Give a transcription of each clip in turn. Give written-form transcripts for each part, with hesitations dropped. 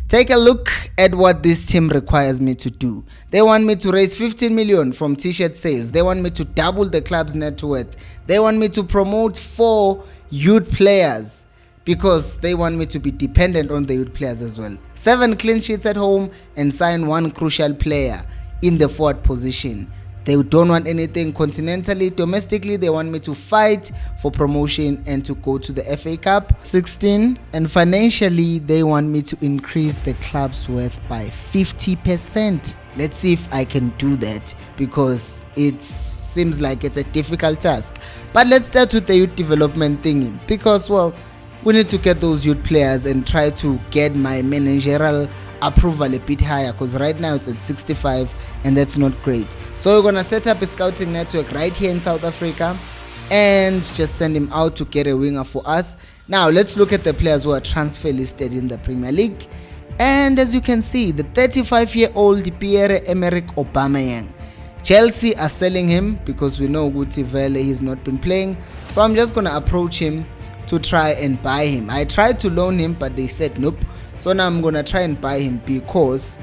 Take a look at what this team requires me to do. They want me to raise 15 million from t-shirt sales. They want me to double the club's net worth. They want me to promote 4 youth players because they want me to be dependent on the youth players as well. 7 clean sheets at home and sign 1 crucial player in the forward position. They don't want anything continentally. Domestically, they want me to fight for promotion and to go to the FA Cup 16. And financially, they want me to increase the club's worth by 50%. Let's see if I can do that, because it seems like it's a difficult task. But let's start with the youth development thingy, because, well, we need to get those youth players and try to get my managerial approval a bit higher, because right now it's at 65 and that's not great. So we're gonna set up a scouting network right here in South Africa and just send him out to get a winger for us. Now let's look at the players who are transfer listed in the Premier League. And as you can see, the 35-year-old Pierre-Emerick Aubameyang, Chelsea are selling him because we know Guti Vele he's not been playing. So I'm just gonna approach him to try and buy him. I tried to loan him, but they said nope. So now I'm gonna try and buy him, because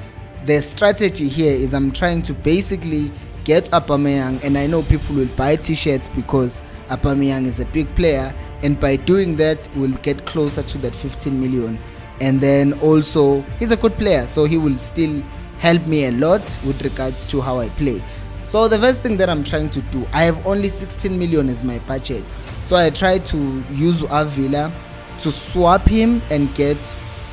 the strategy here is I'm trying to basically get Aubameyang, and I know people will buy t-shirts because Aubameyang is a big player, and by doing that we'll get closer to that 15 million. And then also he's a good player, so he will still help me a lot with regards to how I play. So the first thing that I'm trying to do, I have only 16 million as my budget, so I try to use Avila to swap him and get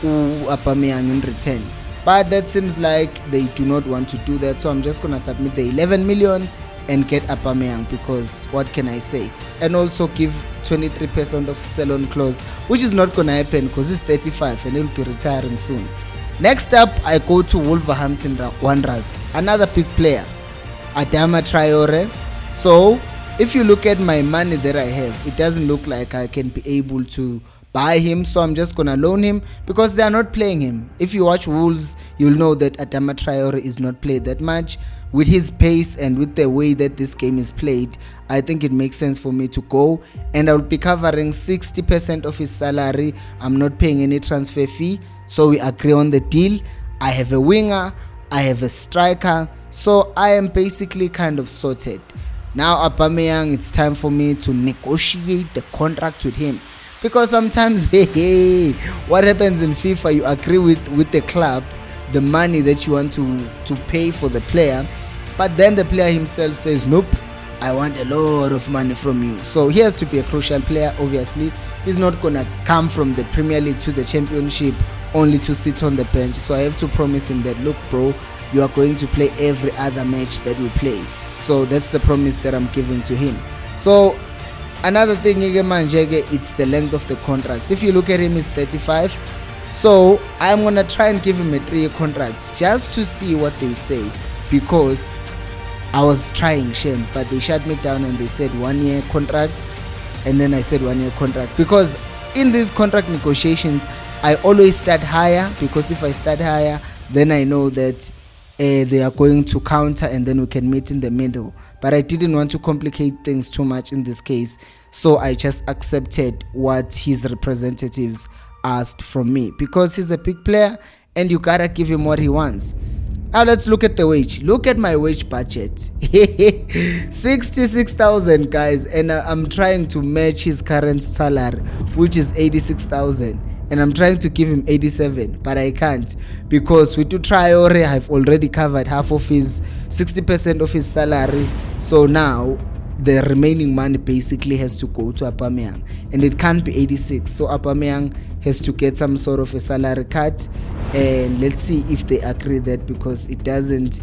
Aubameyang in return. But that seems like they do not want to do that, so I'm just gonna submit the 11 million and get Aubameyang, because what can I say? And also give 23% of sell-on clause, which is not gonna happen because he's 35 and he'll be retiring soon. Next up, I go to Wolverhampton Wanderers, another big player, Adama Traore. So if you look at my money that I have, it doesn't look like I can be able to buy him, so I'm just gonna loan him because they are not playing him. If you watch Wolves, you'll know that Adama Traore is not played that much. With his pace and with the way that this game is played, I think it makes sense for me to go, and I'll be covering 60% of his salary. I'm not paying any transfer fee, so we agree on the deal. I have a winger, I have a striker, so I am basically kind of sorted. Now Aubameyang, it's time for me to negotiate the contract with him. Because sometimes, hey, what happens in FIFA, you agree with the club, the money that you want to pay for the player, but then the player himself says, nope, I want a lot of money from you. So he has to be a crucial player, obviously. He's not going to come from the Premier League to the Championship only to sit on the bench. So I have to promise him that, look, bro, you are going to play every other match that we play. So that's the promise that I'm giving to him. So another thing, it's the length of the contract. If you look at him, he's 35. So I'm going to try and give him a 3-year contract just to see what they say, because I was trying, shame, but they shut me down and they said 1-year contract. And then I said 1-year contract, because in these contract negotiations, I always start higher, because if I start higher, then I know that they are going to counter and then we can meet in the middle. But I didn't want to complicate things too much in this case, so I just accepted what his representatives asked from me, because he's a big player and you gotta give him what he wants. Now let's look at the wage. Look at my wage budget. 66,000, guys, and I'm trying to match his current salary, which is 86,000. And I'm trying to give him 87, but I can't, because with Traore I've already covered half of his 60% of his salary. So now the remaining money basically has to go to Aubameyang, and it can't be 86. So Aubameyang has to get some sort of a salary cut, and let's see if they agree that, because it doesn't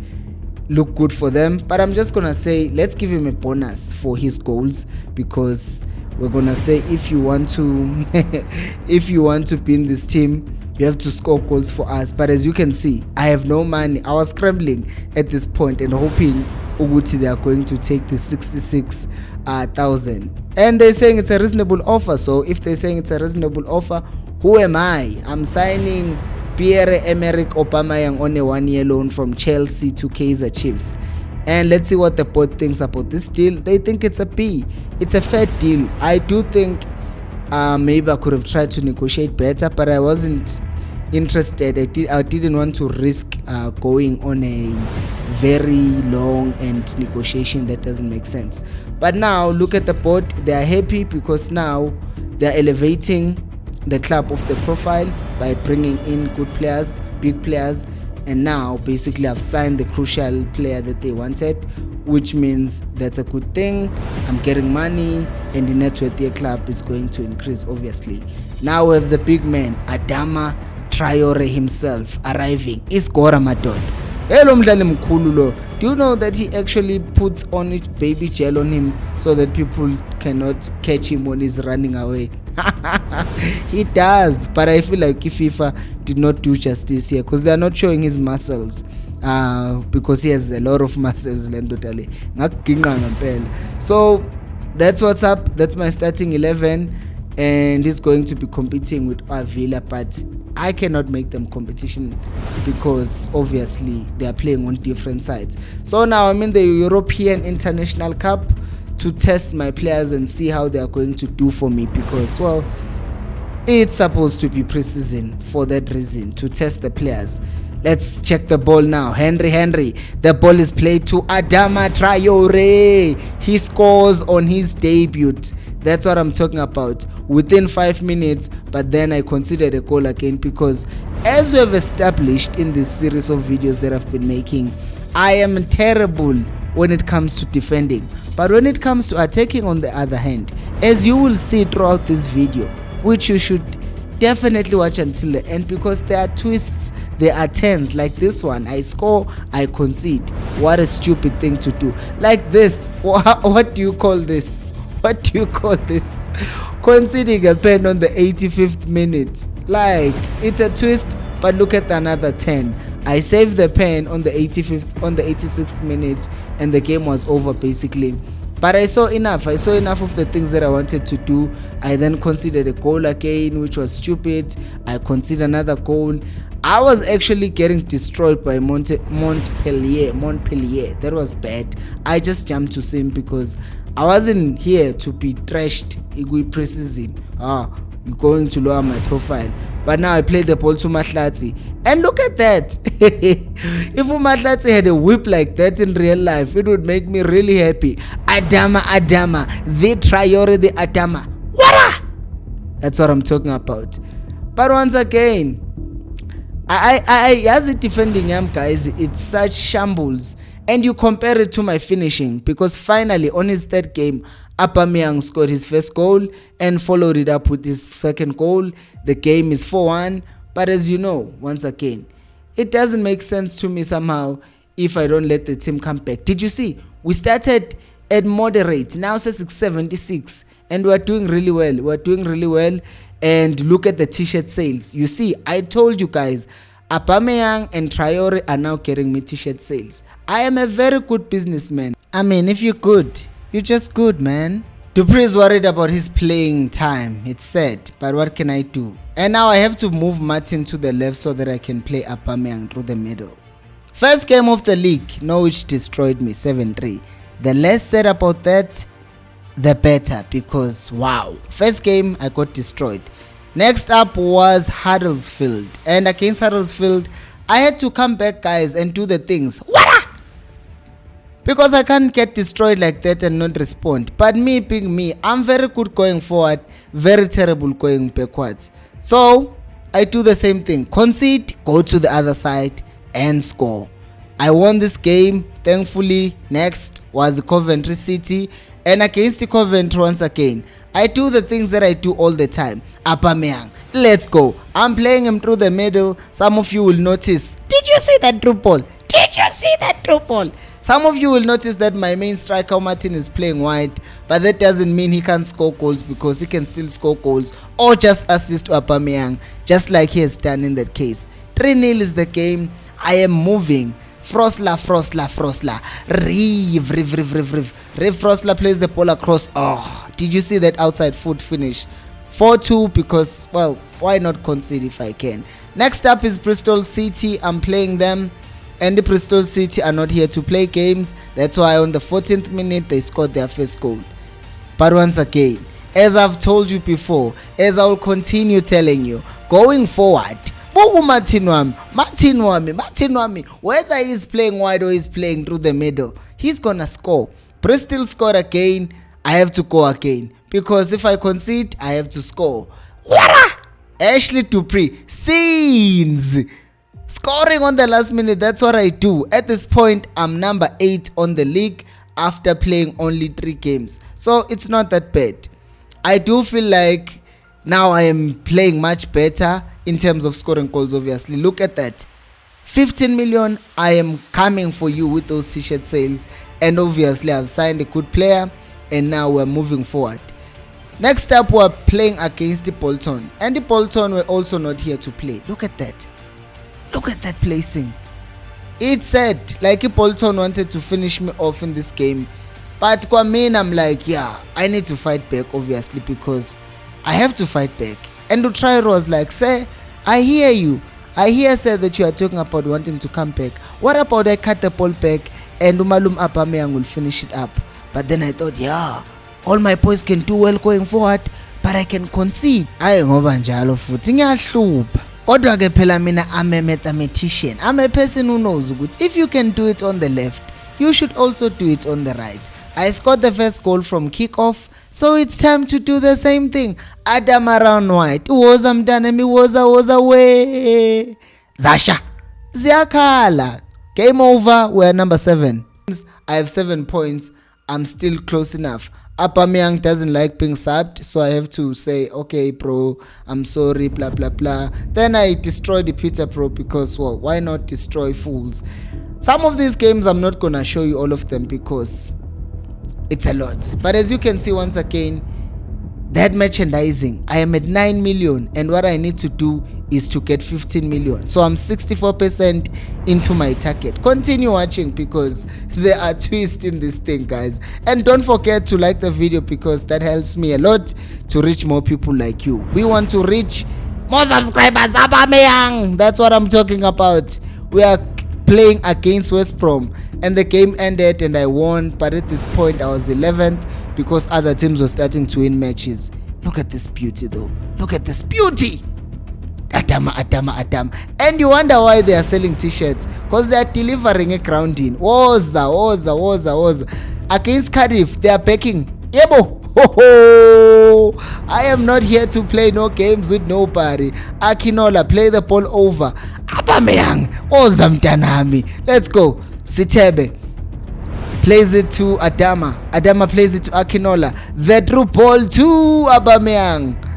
look good for them. But I'm just gonna say, let's give him a bonus for his goals, because we're gonna say if you want to if you want to be in this team, you have to score goals for us. But as you can see, I have no money. I was scrambling at this point and hoping they are going to take the 66,000, and they're saying it's a reasonable offer. So if they're saying it's a reasonable offer, who am I? I'm signing Pierre-Emerick Aubameyang on a 1-year loan from Chelsea to Kaizer Chiefs. And let's see what the board thinks about this deal. They think it's a B. It's a fair deal. I do think maybe I could have tried to negotiate better, but I wasn't interested. I didn't want to risk going on a very long and negotiation that doesn't make sense. But now look at the board. They are happy because now they are elevating the club of the profile by bringing in good players, big players, and now basically I've signed the crucial player that they wanted, which means that's a good thing. I'm getting money and the net worth of the club is going to increase, obviously. Now we have the big man, Adama Traore himself, arriving. Iskora Madod. Hello mdlali mkhulu lo. Do you know that he actually puts on it baby gel on him so that people cannot catch him when he's running away? He does, but I feel like FIFA did not do justice here because they are not showing his muscles. Because he has a lot of muscles. So that's what's up. That's my starting 11, and he's going to be competing with Avila, but I cannot make them competition because obviously they are playing on different sides. So now I'm in the European International Cup to test my players and see how they are going to do for me, because well, it's supposed to be pre-season for that reason, to test the players. Let's check the ball now. Henry, the ball is played to Adama Traore. He scores on his debut. That's what I'm talking about. Within 5 minutes, but then I considered a goal again, because as we have established in this series of videos that I've been making, I am terrible when it comes to defending, but when it comes to attacking, on the other hand, as you will see throughout this video, which you should definitely watch until the end, because there are twists, there are turns. Like this one, I score, I concede. What a stupid thing to do. Like this, what do you call this? What do you call this? Conceding a pen on the 85th minute. Like, it's a twist, but look at another 10. I saved the pen on the 85th, on the 86th minute, and the game was over basically. But I saw enough of the things that I wanted to do. I then conceded a goal again, which was stupid. I conceded another goal. I was actually getting destroyed by Montpellier. That was bad. I just jumped to sim because I wasn't here to be trashed in pre-season. You're going to lower my profile. But now I played the ball to Mahlati. And look at that. If Mahlati had a whip like that in real life, it would make me really happy. Adama. The Traore, the Adama. Wara! That's what I'm talking about. But once again, I as it defending him, guys, it's such shambles. And you compare it to my finishing, because finally on his third game, AUBAMEYANG scored his first goal and followed it up with his second goal. The game is 4-1. But as you know, once again, it doesn't make sense to me somehow if I don't let the team come back. Did you see? We started at moderate. Now it's 676. And we're doing really well. And look at the t-shirt sales. You see, I told you guys, AUBAMEYANG and Traore are now getting me t-shirt sales. I am a very good businessman. I mean, if you're good, you're just good, man. Dupree is worried about his playing time. It's sad, but what can I do? And now I have to move Martin to the left so that I can play AUBAMEYANG through the middle. First game of the league, Norwich destroyed me 7-3. The less said about that, the better, because wow, first game I got destroyed. Next up was Huddersfield, and against Huddersfield I had to come back, guys, and do the things. What? Because I can't get destroyed like that and not respond. But me being me, I'm very good going forward, very terrible going backwards. So I do the same thing. Concede, go to the other side and score. I won this game, thankfully. Next was Coventry City, and against the Coventry once again, I do the things that I do all the time. AUBAMEYANG, let's go. I'm playing him through the middle. Some of you will notice. Did you see that through ball? Did you see that through ball? Some of you will notice that my main striker Martin is playing wide, but that doesn't mean he can't score goals, because he can still score goals or just assist to AUBAMEYANG, just like he has done in that case. 3-0 is the game. I am moving. Frosla. Rev Frosla plays the ball across. Oh, did you see that outside foot finish? 4-2, because, well, why not concede if I can? Next up is Bristol City. I'm playing them. And the Bristol City are not here to play games. That's why on the 14th minute they scored their first goal. But once again, as I've told you before, as I will continue telling you, going forward, Martin Wami, whether he's playing wide or he's playing through the middle, he's gonna score. Bristol scored again, I have to go again, because if I concede, I have to score. Ashley Dupree, scenes, scoring on the last minute. That's what I do. At this point, I'm number 8 on the league after playing only 3 games, so it's not that bad. I do feel like now I am playing much better in terms of scoring goals. Obviously, look at that, 15 million. I am coming for you with those t-shirt sales, and obviously I've signed a good player, and now we're moving forward. Next up, we're playing against the Bolton, and the Bolton were also not here to play. Look at that, look at that placing. It said like Bolton wanted to finish me off in this game, but kwa me, I'm like, yeah, I need to fight back, obviously, because I have to fight back. And TRAORE was like, sir, I hear you. I hear, sir, that you are talking about wanting to come back. What about I cut the ball back and Umalum AUBAMEYANG will finish it up? But then I thought, yeah, all my boys can do well going forward, but I can concede. I ngoba njalo futhi ngiyahlupa. Kodwa ke phela mina I'm a mathematician. I'm a person who knows ukuthi if you can do it on the left, you should also do it on the right. I scored the first goal from kickoff, so it's time to do the same thing. Adam around white. Woza mntanami, woza way. Zasha. Ziyakhala. Game over. We're number 7. I have 7 points. I'm still close enough. AUBAMEYANG doesn't like being subbed, so I have to say, okay, bro, I'm sorry, blah, blah, blah. Then I destroy the Peter Pro because, well, why not destroy fools? Some of these games, I'm not going to show you all of them because it's a lot. But as you can see, once again, that merchandising, I am at 9 million, and what I need to do is to get 15 million. So I'm 64% into my target. Continue watching because there are twists in this thing, guys. And don't forget to like the video because that helps me a lot to reach more people like you. We want to reach more subscribers. AUBAMEYANG, that's what I'm talking about. We are playing against West Brom, and the game ended and I won, but at this point I was 11th because other teams were starting to win matches. Look at this beauty though. Look at this beauty. Adama. And you wonder why they are selling t-shirts, because they are delivering a grounding. Woza. Against Cardiff, they are backing. Yebo. Ho. I am not here to play no games with nobody. Akinola, play the ball over. AUBAMEYANG, woza mtanami. Let's go. Sitebe plays it to Adama. Adama plays it to Akinola. The through ball to AUBAMEYANG.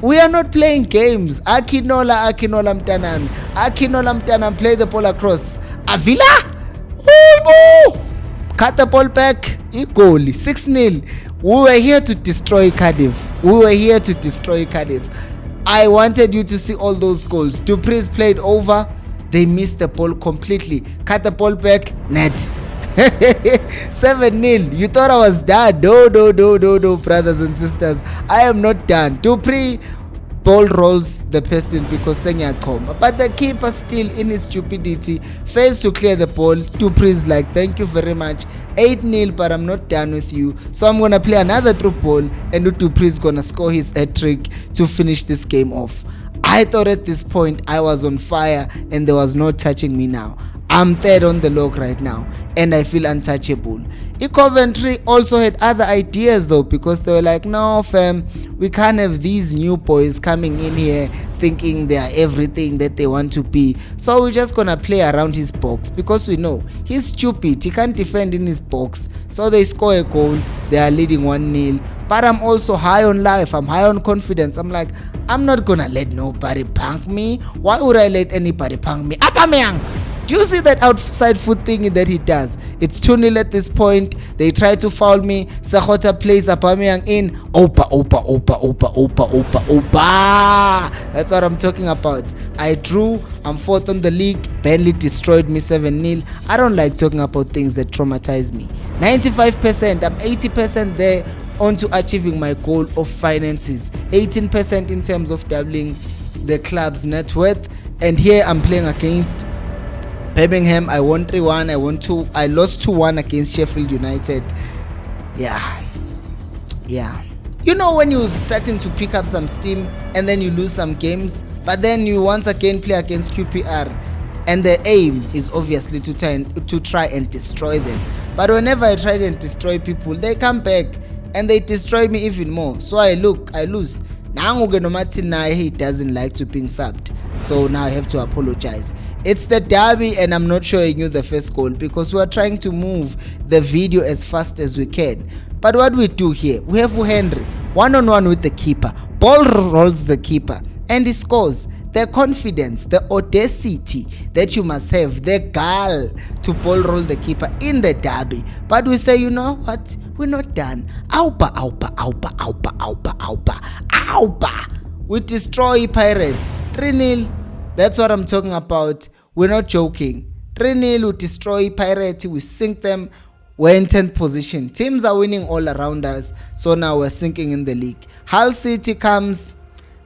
We are not playing games. Akinola mtanami. Akinola mtanami, play the ball across. Avila. Cut the ball back. Goal. 6-0. We were here to destroy Cardiff. I wanted you to see all those goals. Dupree's played over. They missed the ball completely. Cut the ball back. Net. 7-0. You thought I was done? No, brothers and sisters. I am not done. Dupree ball rolls the person because Senyakoma, but the keeper still in his stupidity fails to clear the ball. Dupree's like, thank you very much. 8-0, but I'm not done with you. So I'm gonna play another through ball, and Dupree's gonna score his hat-trick to finish this game off. I thought at this point I was on fire and there was no touching me now. I'm 3rd on the log right now and I feel untouchable. Coventry also had other ideas though, because they were like, no fam, we can't have these new boys coming in here thinking they are everything that they want to be. So we're just gonna play around his box because we know he's stupid, he can't defend in his box. So they score a goal, they are leading 1-0. But I'm also high on life, I'm high on confidence. I'm like, I'm not gonna let nobody punk me. Why would I let anybody punk me? AUBAMEYANG! Do you see that outside foot thing that he does? It's 2-0 at this point. They try to foul me. Sahota plays AUBAMEYANG in. Opa. That's what I'm talking about. I drew. I'm 4th on the league. Burnley destroyed me 7-0. I don't like talking about things that traumatize me. 95%. I'm 80% there onto achieving my goal of finances. 18% in terms of doubling the club's net worth. And here I'm playing against Birmingham. I won 3-1. I lost 2-1 against Sheffield United. Yeah. You know when you're starting to pick up some steam and then you lose some games, But then you once again play against QPR, and the aim is obviously to try and destroy them. But whenever I try and destroy people, they come back and they destroy me even more. So I lose. Now he doesn't like to being subbed, so now I have to apologize. It's the derby and I'm not showing you the first goal because we are trying to move the video as fast as we can. But what we do here, we have Henry one-on-one with the keeper, ball rolls the keeper and he scores. The confidence, the audacity that you must have, the gall to ball roll the keeper in the derby. But we say, you know what? We're not done. Auba. We destroy Pirates. 3-0. That's what I'm talking about. We're not joking. 3-0, we destroy Pirates. We sink them. We're in 10th position. Teams are winning all around us. So now we're sinking in the league. Hull City comes.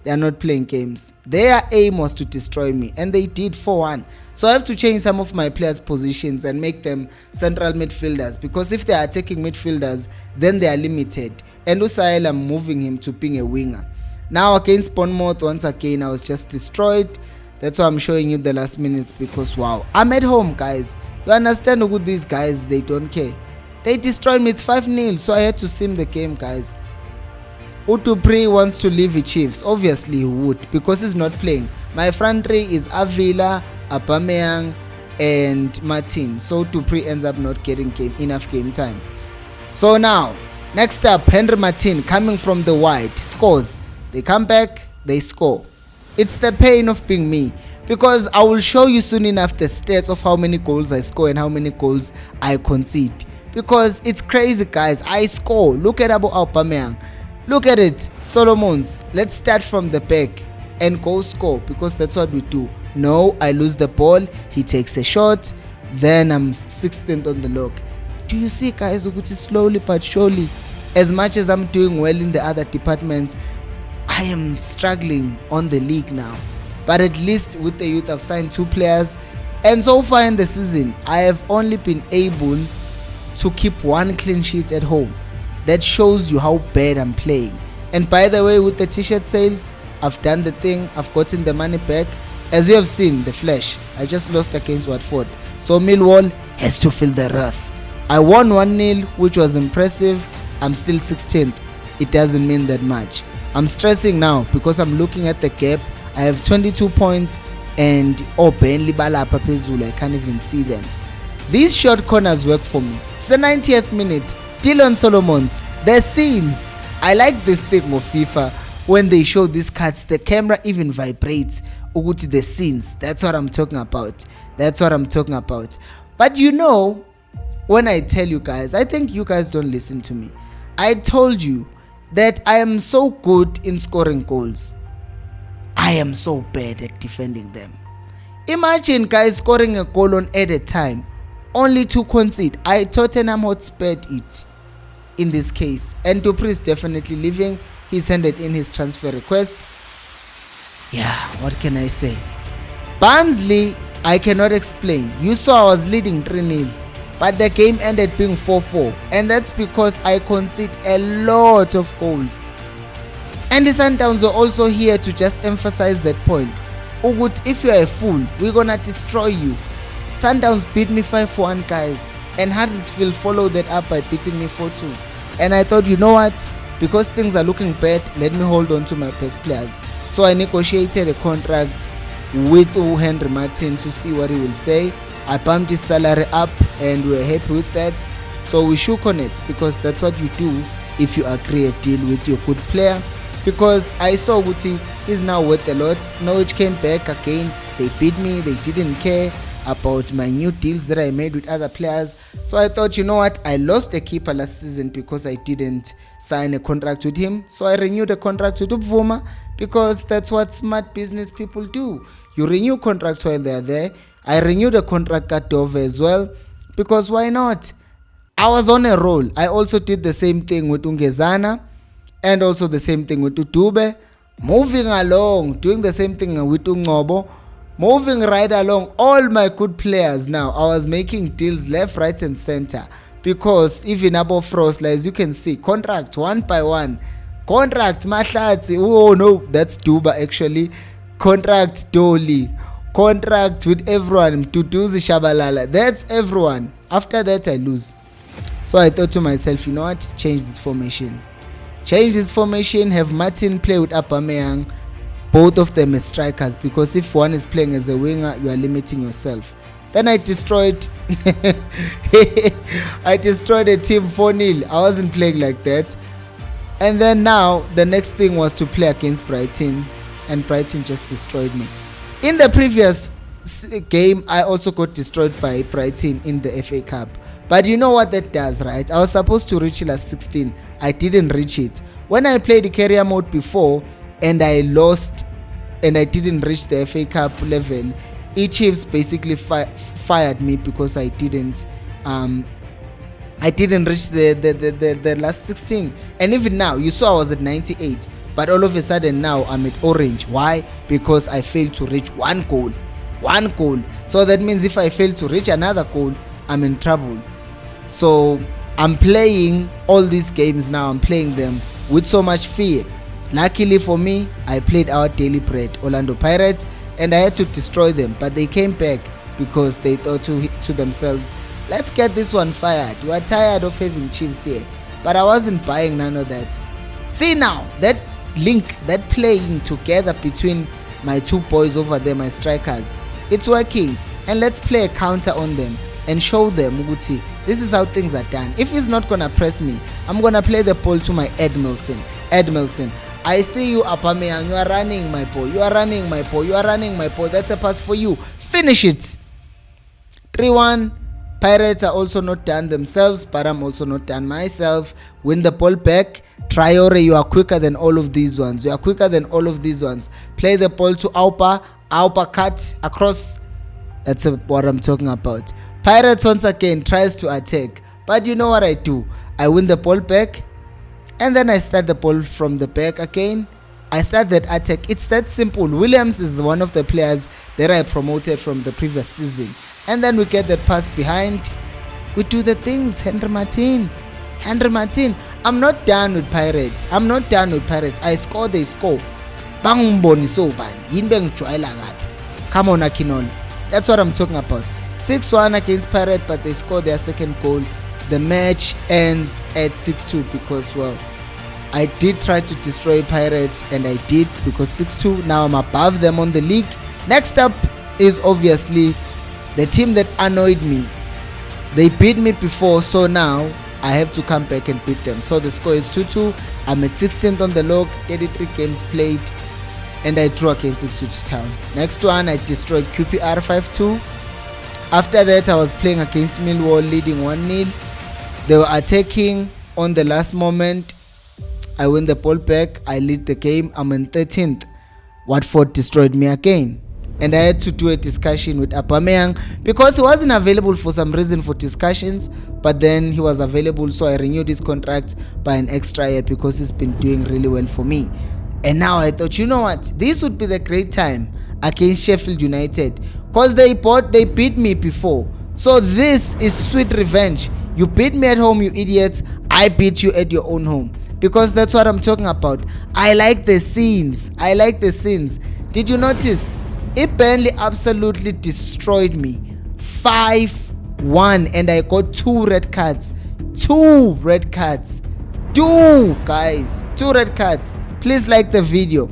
They are not playing games. Their aim was to destroy me and they did 4-1. So I have to change some of my players' positions and make them central midfielders, because if they are attacking midfielders, then they are limited. And Usael, I'm moving him to being a winger. Now against Bournemouth, once again, I was just destroyed. That's why I'm showing you the last minutes, because wow, I'm at home, guys. You understand who these guys, they don't care. They destroyed me. It's 5-0, so I had to sim the game, guys. Dupree wants to leave the Chiefs. Obviously he would, because he's not playing. My front three is Avila, AUBAMEYANG and Martin. So Dupree ends up not getting enough game time. So now, next up, Henry Martin coming from the wide, scores. They come back, they score. It's the pain of being me, because I will show you soon enough the stats of how many goals I score and how many goals I concede. Because it's crazy, guys. I score. Look at AUBAMEYANG. Look at it, Solomons. Let's start from the back and go score, because that's what we do. No, I lose the ball, he takes a shot, then I'm 16th on the log. Do you see, guys, slowly but surely, as much as I'm doing well in the other departments, I am struggling on the league now. But at least with the youth, I've signed 2 players, and so far in the season, I have only been able to keep 1 clean sheet at home. That shows you how bad I'm playing. And by the way, with the t-shirt sales, I've done the thing. I've gotten the money back. As you have seen, the flash. I just lost against Watford. So Millwall has to feel the wrath. I won 1-0, which was impressive. I'm still 16th. It doesn't mean that much. I'm stressing now because I'm looking at the gap. I have 22 points and Burnley balapa phezulu. I can't even see them. These short corners work for me. It's the 90th minute. Dylan Solomons, the scenes. I like this thing of FIFA. When they show these cuts, the camera even vibrates. Uguti, the scenes. That's what I'm talking about. That's what I'm talking about. But you know, when I tell you guys, I think you guys don't listen to me. I told you that I am so good in scoring goals. I am so bad at defending them. Imagine, guys, scoring a goal on at a time, only to concede. Tottenham Hotspurred it in this case. And Dupree is definitely leaving. He's handed in his transfer request. Yeah, what can I say? Barnsley, I cannot explain. You saw I was leading 3-0, but the game ended being 4-4. And that's because I concede a lot of goals. And the Sundowns were also here to just emphasize that point. Ugut, if you are a fool, we're gonna destroy you. Sundowns beat me 5-1, guys. And Huddersfield followed that up by beating me 4-2. And I thought, you know what? Because things are looking bad, let me hold on to my best players. So I negotiated a contract with Henry Martin to see what he will say. I bumped his salary up and we were happy with that. So we shook on it, because that's what you do if you agree a deal with your good player. Because I saw Wuti is now worth a lot. Norwich came back again. They beat me. They didn't care about my new deals that I made with other players. So I thought, you know what, I lost a keeper last season because I didn't sign a contract with him. So I renewed a contract with Upvuma, because that's what smart business people do. You renew contracts while they're there. I renewed a contract at Dover as well, because why not? I was on a roll. I also did the same thing with Ungezana and also the same thing with Utube. Moving along, doing the same thing with Ungobo. Moving right along, all my good players now. I was making deals left, right and center, because even above Frost, as you can see, contract one by one. Contract Mahlati, oh no, that's Duba actually. contract Dolly, contract with everyone, Tutuzi Shabalala. That's everyone. After that, I lose. So I thought to myself, you know what? Change this formation. Change this formation. Have Martin play with AUBAMEYANG. Both of them as strikers, because if one is playing as a winger, you are limiting yourself. Then I destroyed I destroyed a team 4-0. I wasn't playing like that. And then now the next thing was to play against Brighton, and Brighton just destroyed me. In the previous game, I also got destroyed by Brighton in the FA Cup. But you know what that does, right? I was supposed to reach last 16. I didn't reach it. When I played the career mode before and I lost and I didn't reach the FA Cup level, Chiefs basically fired me because I didn't reach the last 16. And even now, you saw I was at 98, but all of a sudden now I'm at orange. Why? Because I failed to reach one goal. So that means if I fail to reach another goal, I'm in trouble. So I'm playing all these games now. I'm playing them with so much fear. Luckily for me, I played our daily bread, Orlando Pirates, and I had to destroy them, but they came back because they thought to themselves, let's get this one fired. We are tired of having Chiefs here. But I wasn't buying none of that. See now, that link, that playing together between my two boys over there, my strikers, it's working. And let's play a counter on them and show them, Uguti, this is how things are done. If he's not going to press me, I'm going to play the ball to my Edmilson. I see you, AUBAMEYANG. You are running, my boy. You are running, my boy. You are running, my boy. That's a pass for you. Finish it. 3-1. Pirates are also not done themselves, but I'm also not done myself. Win the ball back. TRAORE, you are quicker than all of these ones. You are quicker than all of these ones. Play the ball to Auba cut across. That's what I'm talking about. Pirates once again tries to attack, but you know what I do? I win the ball back, and then I start the ball from the back again. I start that attack. It's that simple. Williams is one of the players that I promoted from the previous season. And then we get that pass behind. We do the things. Henry Martin. I'm not done with Pirates. I score, they score. Come on, Akinol. That's what I'm talking about. 6-1 against Pirates, but they score their second goal. The match ends at 6-2 because, well, I did try to destroy Pirates, and I did, because 6-2, now I'm above them on the league. Next up is obviously the team that annoyed me. They beat me before, so now I have to come back and beat them. So the score is 2-2. I'm at 16th on the log, 33 games played, and I drew against Ipswich Town. Next one, I destroyed QPR 5-2. After that, I was playing against Millwall, leading 1-0. They were attacking on the last moment. I win the ball back. I lead the game. I'm in 13th. Watford destroyed me again. And I had to do a discussion with AUBAMEYANG because he wasn't available for some reason for discussions. But then he was available, so I renewed his contract by an extra year because he's been doing really well for me. And now I thought, you know what? This would be the great time against Sheffield United, because they beat me before. So this is sweet revenge. You beat me at home, you idiots. I beat you at your own home. Because that's what I'm talking about. I like the scenes. Did you notice? Burnley absolutely destroyed me. 5-1, and I got 2 red cards. 2 red cards. 2 red cards. Please like the video.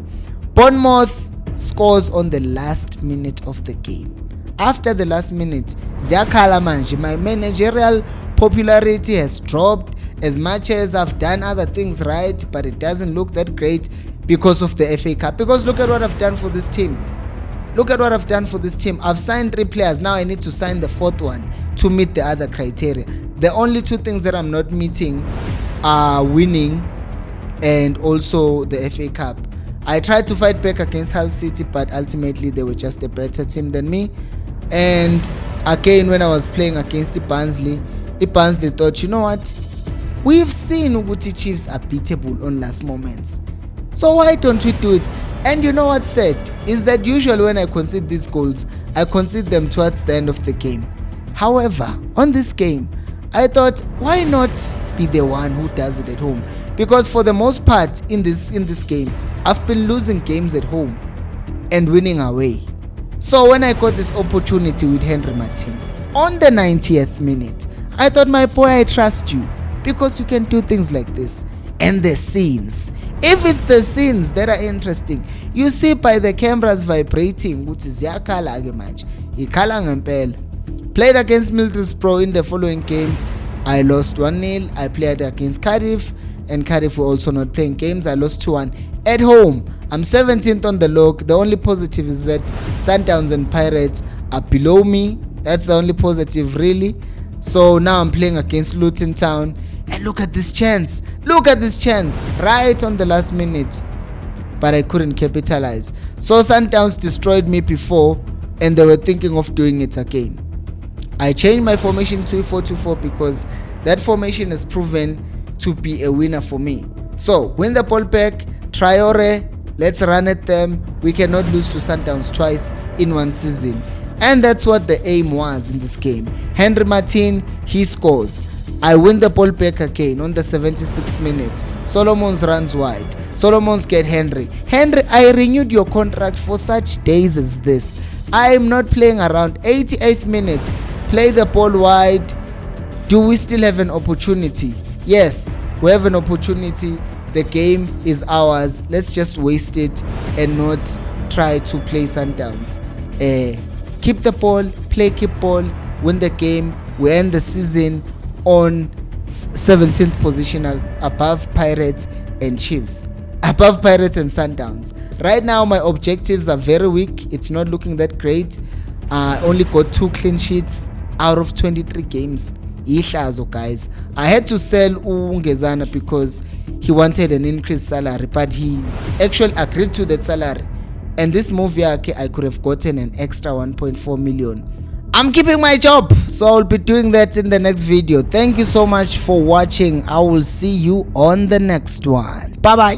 Bournemouth scores on the last minute of the game. After the last minute, Ziakala manje, my managerial popularity has dropped. As much as I've done other things right, but it doesn't look that great because of the FA Cup. Because look at what I've done for this team. I've signed 3 players. Now I need to sign the 4th one to meet the other criteria. The only 2 things that I'm not meeting are winning and also the FA Cup. I tried to fight back against Hull City, but ultimately they were just a better team than me. And again, when I was playing against Barnsley thought, you know what? We've seen Uguti Chiefs are beatable on last moments. So why don't we do it? And you know what's sad is that usually when I concede these goals, I concede them towards the end of the game. However, on this game, I thought, why not be the one who does it at home? Because for the most part in this game, I've been losing games at home. and winning away. So when I got this opportunity with Henry Martin on the 90th minute, I thought, my boy, I trust you because you can do things like this. And the scenes, if it's the scenes that are interesting, you see by the cameras vibrating, which is yakala manje, ikhala ngempela. Played against Middlesbrough in the following game. I lost 1-0. I played against Cardiff, and Cardiff were also not playing games. I lost 2-1 at home. I'm 17th on the log. The only positive is that Sundowns and Pirates are below me. That's the only positive, really. So now I'm playing against Luton Town, and look at this chance. Look at this chance right on the last minute, but I couldn't capitalize. So Sundowns destroyed me before, and they were thinking of doing it again. I changed my formation to a 4-2-4 because that formation has proven to be a winner for me. So win the ball back, Traore, let's run at them. We cannot lose to Sundowns twice in one season. And that's what the aim was in this game. Henry Martin, he scores. I win the ball back again on the 76th minute. Solomons runs wide. Solomons get Henry. Henry, I renewed your contract for such days as this. I am not playing around. 88th minute. Play the ball wide. Do we still have an opportunity? Yes, we have an opportunity. The game is ours. Let's just waste it and not try to play Sundowns. Keep the ball, play keep ball, win the game. We end the season on 17th position above Pirates and Chiefs. Above Pirates and Sundowns. Right now my objectives are very weak. It's not looking that great. I only got 2 clean sheets out of 23 games. Ihlazo, guys. I had to sell Ungezana because he wanted an increased salary, but he actually agreed to that salary. And this move here, I could have gotten an extra 1.4 million. I'm keeping my job, so I'll be doing that in the next video. Thank you so much for watching. I will see you on the next one. Bye bye.